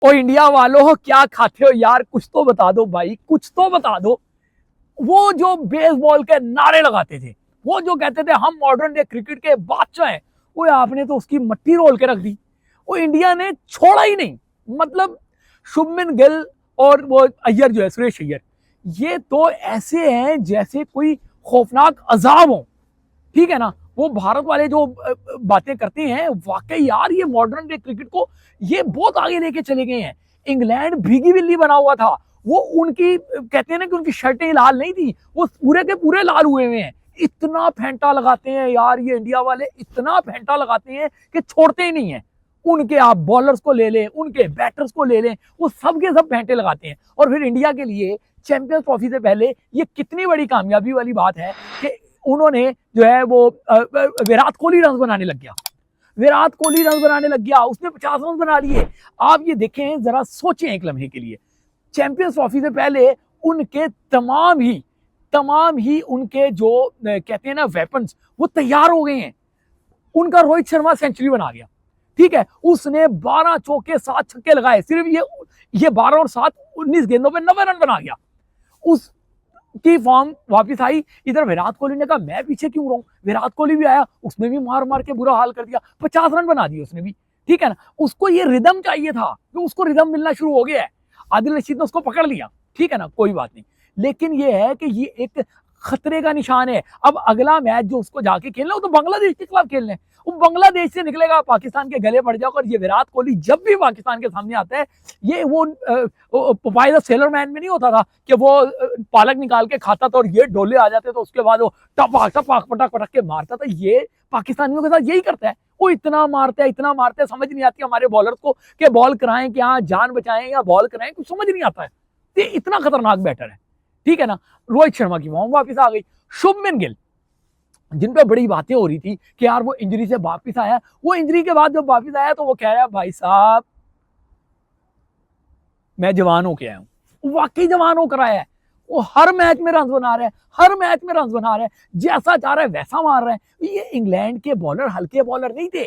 ओ India वालों क्या खाते हो यार, कुछ तो बता दो भाई, कुछ तो बता दो। वो जो बेसबॉल के नारे लगाते थे, वो जो कहते थे हम मॉडर्न डे क्रिकेट के बादशाह हैं, वो आपने तो उसकी मट्टी रोल के रख दी। वो इंडिया ने छोड़ा ही नहीं। मतलब शुभमन गिल और वो अय्यर जो है, सुरेश अय्यर, ये तो ऐसे हैं जैसे कोई खौफनाक अजाब हो। ठीक है ना। वो भारत वाले जो बातें करते हैं, वाकई यार ये मॉडर्न डे क्रिकेट को ये बहुत आगे लेके चले गए हैं। इंग्लैंड भीगी बिल्ली बना हुआ था। वो उनकी कहते हैं ना कि उनकी शर्टें लाल नहीं थी, वो पूरे के पूरे लाल हुए हुए हैं। इतना फेंटा लगाते हैं यार ये इंडिया वाले, इतना फेंटा लगाते हैं कि छोड़ते ही नहीं है। उनके आप बॉलर्स को ले लें, उनके बैटर्स को ले लें, वो सब के सब फेंटे लगाते हैं। और फिर इंडिया के लिए चैंपियंस ट्रॉफी से पहले ये कितनी बड़ी कामयाबी वाली बात है कि उन्होंने जो है वो विराट कोहली रन बनाने लग गया। विराट कोहली रन बनाने लग गया, उसने 50 रन बना लिए। आप ये देखें, जरा सोचें एक लम्हे के लिए, चैंपियंस ट्रॉफी से पहले उनके तमाम ही उनके जो कहते हैं ना वेपन्स, वो तैयार हो गए हैं। उनका रोहित शर्मा सेंचुरी बना गया। ठीक है, उसने 12 चौके 7 छक्के लगाए, सिर्फ ये 12 और 7 19 गेंदों पे 90 रन बना गया। उस की फॉर्म वापस आई। इधर विराट कोहली ने कहा मैं पीछे क्यों रहूं। विराट कोहली भी आया, उसने भी मार मार के बुरा हाल कर दिया, 50 रन बना दिए उसने भी। ठीक है ना। उसको ये रिदम चाहिए था, तो उसको रिदम मिलना शुरू हो गया है। आदिल रशीद ने उसको पकड़ लिया। ठीक है ना, कोई बात नहीं। लेकिन ये है कि ये एक खतरे का निशान है। अब अगला मैच जो उसको जाके खेलना, वो तो बांग्लादेश के खिलाफ खेलने, वो बांग्लादेश से निकलेगा, पाकिस्तान के गले पड़ जाएगा। और ये विराट कोहली जब भी पाकिस्तान के सामने आता है, ये वो पोपाई द सेलर मैन में नहीं होता था कि वो पालक निकाल के खाता था और ये डोले आ जाते, तो उसके बाद वो टपाक टपाक पटक पटक के मारता था। ये पाकिस्तानियों के साथ यही करता है, वो इतना मारता है, समझ नहीं आती हमारे बॉलर को कि बॉल कराएं क्या, जान बचाएं या बॉल कराएं, कुछ समझ नहीं आता है। ये इतना खतरनाक बैटर है। ठीक है ना। रोहित शर्मा की फॉर्म वापस आ गई। शुभमन गिल, जिन पे बड़ी बातें हो रही थी कि यार वो इंजरी से वापस आया, वो इंजरी के बाद जब वापस आया तो वो कह रहा है भाई साहब मैं जवान होके आया हूं। वाकई जवान होकर आया है। वो हर मैच में रन बना रहा है, हर मैच में रन बना रहा है, जैसा चाह रहा है वैसा मार रहा है। ये इंग्लैंड के बॉलर हल्के बॉलर नहीं थे।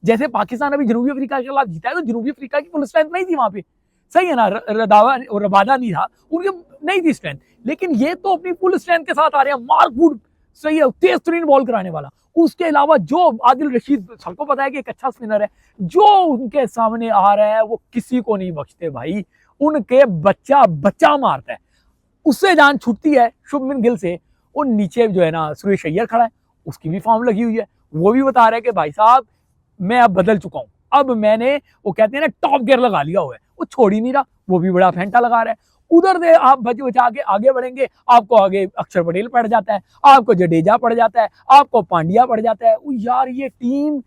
जैसे पाकिस्तान अभी जनूबी अफ्रीका के खिलाफ जीता है, तो जनूबी अफ्रीका की फुल स्ट्रेंथ नहीं थी वहां पे। सही है ना। रबादा नहीं था, उनके नहीं थी स्ट्रेंथ। लेकिन ये तो अपनी फुल स्ट्रेंथ के साथ आ रहे हैं, मारकूट सही है, तेज तरीन बॉल कराने वाला। उसके अलावा जो आदिल रशीद, सबको पता है कि एक अच्छा स्पिनर है, जो उनके सामने आ रहा है वो किसी को नहीं बख्शते भाई। उनके बच्चा बच्चा मारता है, उससे जान छूटती है शुभमन गिल से। वो नीचे जो है ना सुरेश अय्यर खड़ा है, उसकी भी फॉर्म लगी हुई है। वो भी बता रहा है कि भाई साहब मैं अब बदल चुका हूं, अब मैंने वो कहते हैं ना टॉप गियर लगा लिया हुआ है। वो छोड़ ही नहीं रहा, वो भी बड़ा फेंटा लगा रहा है। उधर से आप बच बचा के आगे बढ़ेंगे, आपको आगे अक्षर पटेल पड़ जाता है, आपको जडेजा पड़ जाता है, आपको पांड्या पड़ जाता है। यार ये टीम,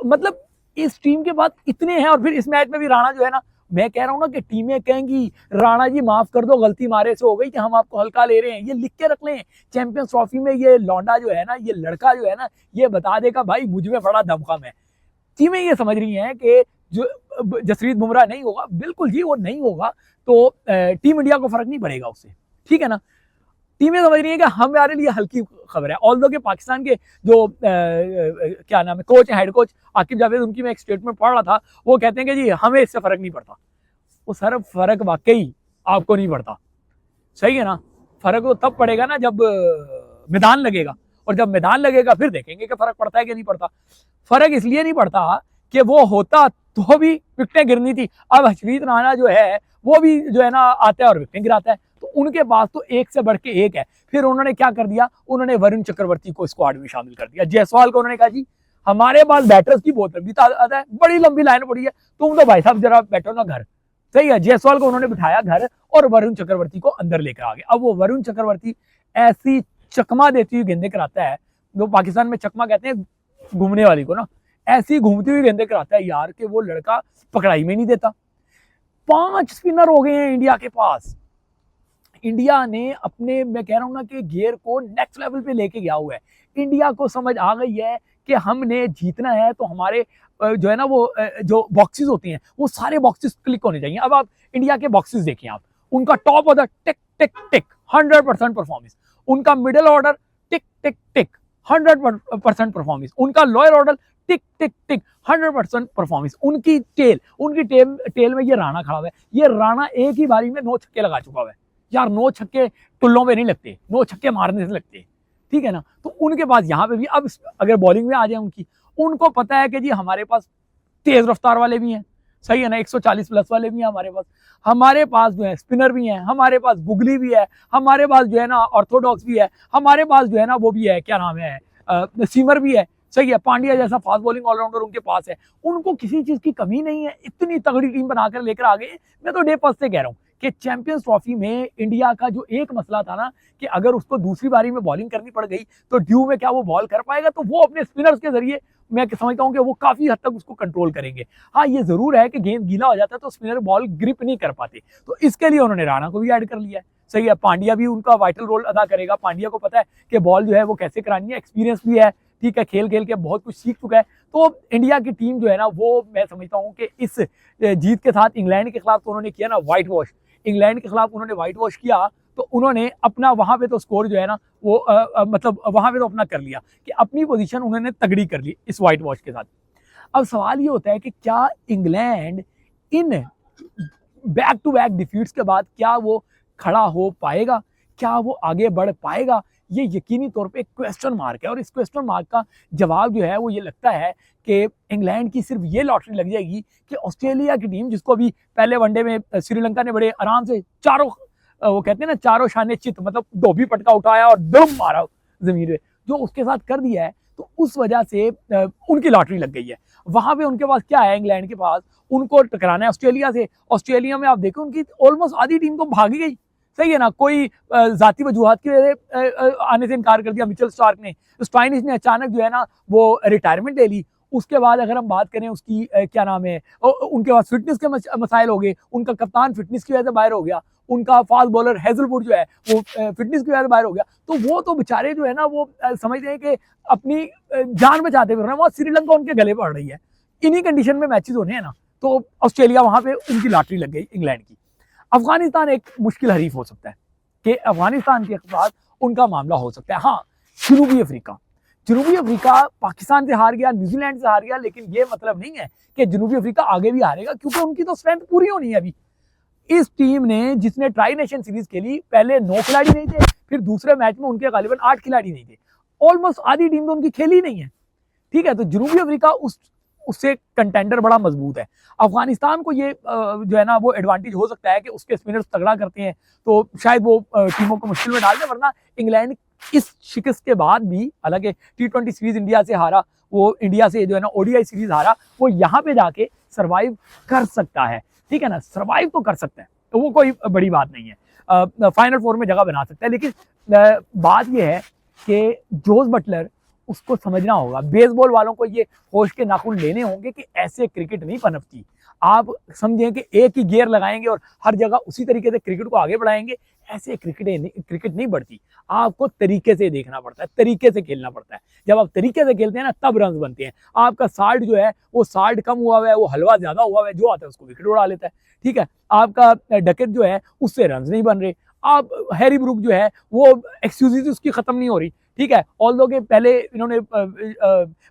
मतलब इस टीम के बाद इतने हैं। और फिर इस मैच में भी राणा जो है ना, मैं कह रहा हूं ना कि टीमें कहेंगी राणा जी माफ कर दो, गलती मारे से हो गई कि हम आपको हल्का ले रहे हैं। ये लिख के रख लें, चैंपियंस ट्रॉफी में ये लौंडा जो है ना, ये लड़का जो है ना, ये बता देगा भाई मुझ में बड़ा दमखम है। टीमें ये समझ रही हैं कि जो जसप्रीत बुमराह नहीं होगा, बिल्कुल जी वो नहीं होगा, तो टीम इंडिया को फर्क नहीं पड़ेगा उससे। ठीक है ना। टीमें समझ रही है कि हमारे लिए हल्की खबर है। ऑल्दो के पाकिस्तान के जो क्या नाम है coach, head coach Aqib Javed, उनकी मैं एक स्टेटमेंट पढ़ रहा था, वो कहते हैं कि जी हमें इससे फर्क नहीं पड़ता। वो सर फर्क वाकई आपको नहीं पड़ता। सही है ना। फर्क तो तब पड़ेगा ना जब मैदान लगेगा, और जब मैदान लगेगा फिर देखेंगे कि फर्क पड़ता है कि नहीं पड़ता। फर्क इसलिए नहीं पड़ता कि वो होता तो भी विकेटें गिरनी थी। अब हर्षदीप राणा जो है वो भी जो है ना आता है और विकेटें गिराता है, तो उनके पास तो एक से बढ़ के एक है। फिर उन्होंने क्या कर दिया, उन्होंने वरुण चक्रवर्ती को स्क्वाड में शामिल कर दिया। जायसवाल को उन्होंने कहा जी हमारे पास बैटर्स की बहुत लंबी तादाद है, बड़ी लंबी लाइन पड़ी है, तुम तो भाई साहब जरा बैठो ना घर। सही है। जायसवाल को उन्होंने बिठाया घर और वरुण चक्रवर्ती को अंदर लेकर आ गए। अब वो वरुण चक्रवर्ती ऐसी चकमा देती हुई गेंदें कराता है, जो पाकिस्तान में चकमा कहते हैं घूमने वाली को ना, ऐसी घूमती हुई गेंदें कराता है यार कि वो लड़का पकड़ाई में नहीं देता। 5 स्पिनर हो गए हैं इंडिया के पास। इंडिया ने अपने, मैं कह रहा हूं ना कि गियर को नेक्स्ट लेवल पे लेके गया हुआ है। इंडिया को समझ आ गई है कि हमने जीतना है तो हमारे जो है ना वो जो बॉक्सेस होते हैं वो सारे बॉक्सेस क्लिक होने चाहिए। अब आप इंडिया के बॉक्सेस देखिए, आप उनका टॉप ऑर्डर टिक टिक टिक 100% परफॉर्मेंस, उनका मिडिल ऑर्डर टिक टिक टिक 100% परफॉर्मेंस, उनका लॉयर ऑर्डर टिक टिक टिक 100% परफॉर्मेंस। उनकी टेल में ये राणा खड़ा हुआ है, ये राणा एक ही बारी में 9 छक्के लगा चुका हुआ है यार। 9 छक्के टुल्लों पे नहीं लगते, 9 छक्के मारने से लगते, ठीक है ना। तो उनके पास यहाँ पे भी, अब अगर बॉलिंग में आ जाए उनकी, उनको पता है कि जी हमारे पास तेज रफ्तार वाले भी हैं, सही है ना, 140 प्लस वाले भी हैं हमारे पास जो है स्पिनर भी हैं, हमारे पास गुगली भी है, हमारे पास जो है ना ऑर्थोडॉक्स भी है, हमारे पास जो है ना वो भी है, क्या नाम है, सीमर भी है, सही है। पांड्या जैसा फास्ट बॉलिंग ऑलराउंडर उनके पास है, उनको किसी चीज की कमी नहीं है, इतनी तगड़ी टीम बनाकर लेकर आ गए। मैं तो डे फर्स्ट से कह रहा हूँ कि चैंपियंस ट्रॉफी में इंडिया का जो एक मसला था ना कि अगर उसको दूसरी बारी में बॉलिंग करनी पड़ गई तो ड्यू में क्या वो बॉल कर पाएगा, तो वो अपने स्पिनर्स के जरिए मैं समझता हूं कि वो काफी हद तक उसको कंट्रोल करेंगे। हाँ, ये जरूर है कि गेंद गीला हो जाता है तो स्पिनर बॉल ग्रिप नहीं कर पाते, तो इसके लिए उन्होंने राणा को भी ऐड कर लिया है, सही है। पांड्या भी उनका वाइटल रोल अदा करेगा, पांड्या को पता है कि बॉल जो है वो कैसे करानी है, एक्सपीरियंस भी है, ठीक है, खेल खेल के बहुत कुछ सीख चुका है। तो इंडिया की टीम जो है ना वो मैं समझता हूँ कि इस जीत के साथ इंग्लैंड के खिलाफ तो उन्होंने किया ना व्हाइट वॉश, इंग्लैंड के खिलाफ उन्होंने व्हाइट वॉश किया, तो उन्होंने अपना वहां पे तो स्कोर जो है ना वो मतलब वहां पे तो अपना कर लिया कि अपनी पोजीशन उन्होंने तगड़ी कर ली इस व्हाइट वॉश के साथ। अब सवाल ये होता है कि क्या England in back to back defeats के बाद क्या वो खड़ा हो पाएगा, क्या वो आगे बढ़ पाएगा, ये यकीनी तौर पे क्वेश्चन मार्क है। और इस क्वेश्चन मार्क का जवाब जो है वो ये लगता है कि इंग्लैंड की सिर्फ ये लॉटरी लग जाएगी कि ऑस्ट्रेलिया की टीम, जिसको अभी पहले वनडे में श्रीलंका ने बड़े आराम से चारों, वो कहते हैं ना चारों शाने चित, मतलब धोबी पटका उठाया और दम मारा जमीन पे, जो उसके साथ कर दिया है, तो उस वजह से उनकी लॉटरी लग गई है। वहां पे उनके पास क्या है, इंग्लैंड के पास उनको टकराना है ऑस्ट्रेलिया से। ऑस्ट्रेलिया में आप देखो उनकी ऑलमोस्ट आधी टीम तो भागी गई, सही है ना, कोई जाती वजूहात की वजह से आने से इनकार कर दिया मिचेल स्टार्क ने, स्टोइनिस ने अचानक जो है ना वो रिटायरमेंट ले ली। उसके बाद अगर हम बात करें उसकी क्या नाम है, उनके पास फिटनेस के मसाइल हो गए, उनका कप्तान फिटनेस की वजह से बाहर हो गया, उनका फास्ट बॉलर हेजलवुड जो है वो फिटनेस की वजह से बाहर हो गया, तो वो तो बेचारे जो है ना वो समझते हैं कि अपनी जान बचाते हुए वहाँ श्रीलंका उनके गले पड़ रही है, इन्हीं कंडीशन में मैचेस होने हैं ना, तो ऑस्ट्रेलिया वहां पे उनकी लॉटरी लग गई इंग्लैंड की। अफगानिस्तान एक मुश्किल हरीफ हो सकता है कि अफगानिस्तान के साथ उनका मामला हो सकता है। हाँ, जनूबी अफ्रीका पाकिस्तान से हार गया, न्यूजीलैंड से हार गया, लेकिन ये मतलब नहीं है कि जनूबी अफ्रीका आगे भी हारेगा, क्योंकि उनकी तो स्ट्रेंथ पूरी होनी है अभी। इस टीम ने जिसने ट्राई नेशन सीरीज खेली, पहले 9 खिलाड़ी नहीं थे, फिर दूसरे मैच में उनके गालिबन 8 खिलाड़ी नहीं थे, ऑलमोस्ट आधी टीम तो उनकी खेली नहीं है, ठीक है। तो जनूबी अफ्रीका उससे कंटेंडर बड़ा मजबूत है। अफगानिस्तान को ये जो है ना वो एडवांटेज हो सकता है कि उसके स्पिनर्स तगड़ा करते हैं, तो शायद वो टीमों को मुश्किल में डाल दे, वरना इंग्लैंड इस शिकस्त के बाद भी, हालांकि T20 सीरीज इंडिया से हारा, वो इंडिया से जो है ना ODI सीरीज हारा, वो यहाँ पे जाके सर्वाइव कर सकता है, ठीक है ना, सर्वाइव तो कर सकता है, तो वो कोई बड़ी बात नहीं है, फाइनल 4 में जगह बना सकता है। लेकिन बात यह है कि जोस बटलर, उसको समझना होगा, बेसबॉल वालों को ये होश के नाखून लेने होंगे कि ऐसे क्रिकेट नहीं पनपती। आप समझें कि एक ही गियर लगाएंगे और हर जगह उसी तरीके से क्रिकेट को आगे बढ़ाएंगे, ऐसे क्रिकेट नहीं बढ़ती। आपको तरीके से देखना पड़ता है, तरीके से खेलना पड़ता है। जब आप तरीके से खेलते हैं ना तब रन बनते हैं। आपका साल्ट जो है वो साल्ट कम हुआ है, वो हलवा ज्यादा हुआ है, जो आता है उसको विकेट उड़ा लेता है, ठीक है। आपका डकेट जो है उससे रन नहीं बन रहे। आप हैरी ब्रूक जो है वो एक्सक्यूजेज उसकी खत्म नहीं हो रही, ठीक है। ऑल्दो के पहले इन्होंने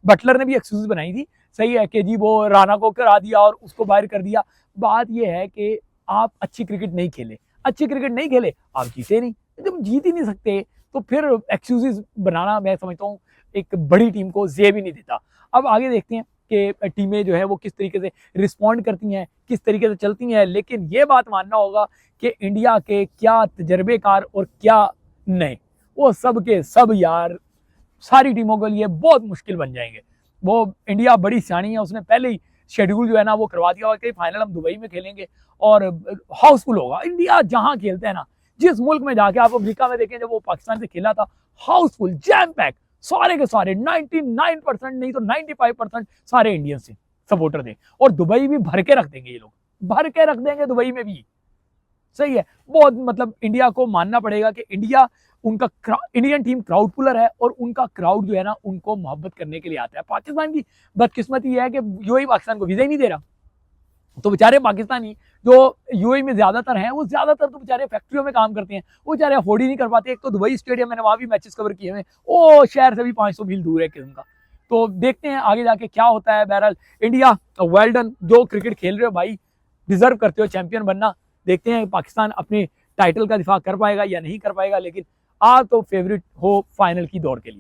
बटलर ने भी एक्सक्यूज बनाई थी, सही है, कि जी वो राणा को करा दिया और उसको बाहर कर दिया। बात यह है कि आप अच्छी क्रिकेट नहीं खेले, आप जीते नहीं। जब जीत ही नहीं सकते तो फिर एक्सक्यूजेज बनाना मैं समझता हूँ एक बड़ी टीम को जेब ही नहीं देता। अब आगे देखते हैं कि टीमें जो है वो किस तरीके से रिस्पॉन्ड करती हैं, किस तरीके से चलती हैं। लेकिन ये बात मानना होगा कि इंडिया के क्या तजर्बेकार और क्या नए, वो सब के सब यार सारी टीमों के लिए बहुत मुश्किल बन जाएंगे। वो इंडिया बड़ी सियानी है, उसने पहले ही शेड्यूल जो है ना वो करवा दिया कि फाइनल हम दुबई में खेलेंगे और हाउसफुल होगा। इंडिया जहां खेलते हैं ना, जिस मुल्क में जाके, आप अमेरिका में देखें जब वो पाकिस्तान से खेला था, हाउसफुल जैम पैक, सारे के सारे 99% नहीं तो 95% सारे इंडियन से सपोर्टर थे। और दुबई भी भर के रख देंगे, ये लोग भर के रख देंगे दुबई में भी, सही है। बहुत मतलब इंडिया को मानना पड़ेगा कि इंडियन टीम क्राउड पुलर है और उनका क्राउड जो है ना उनको मोहब्बत करने के लिए आता है। पाकिस्तान की बदकिस्मती है कि यूएई पाकिस्तान को वीजा ही नहीं दे रहा, तो बेचारे पाकिस्तानी जो यूएई में ज्यादातर हैं, वो ज्यादातर तो बेचारे फैक्ट्रियों में काम करते हैं, वो बेचारे अफोर्ड ही नहीं कर पाते। एक तो दुबई स्टेडियम, मैंने वहां भी मैचेस कवर किए हुए, वो शहर से भी 500 मील दूर है किस्म का। तो देखते हैं आगे जाके क्या होता है। बहरहाल इंडिया वेल डन, जो क्रिकेट खेल रहे हो भाई, डिजर्व करते हो चैंपियन बनना। देखते हैं पाकिस्तान अपने टाइटल का दिफा कर पाएगा या नहीं कर पाएगा, लेकिन आप तो फेवरेट हो फाइनल की दौड़ के लिए।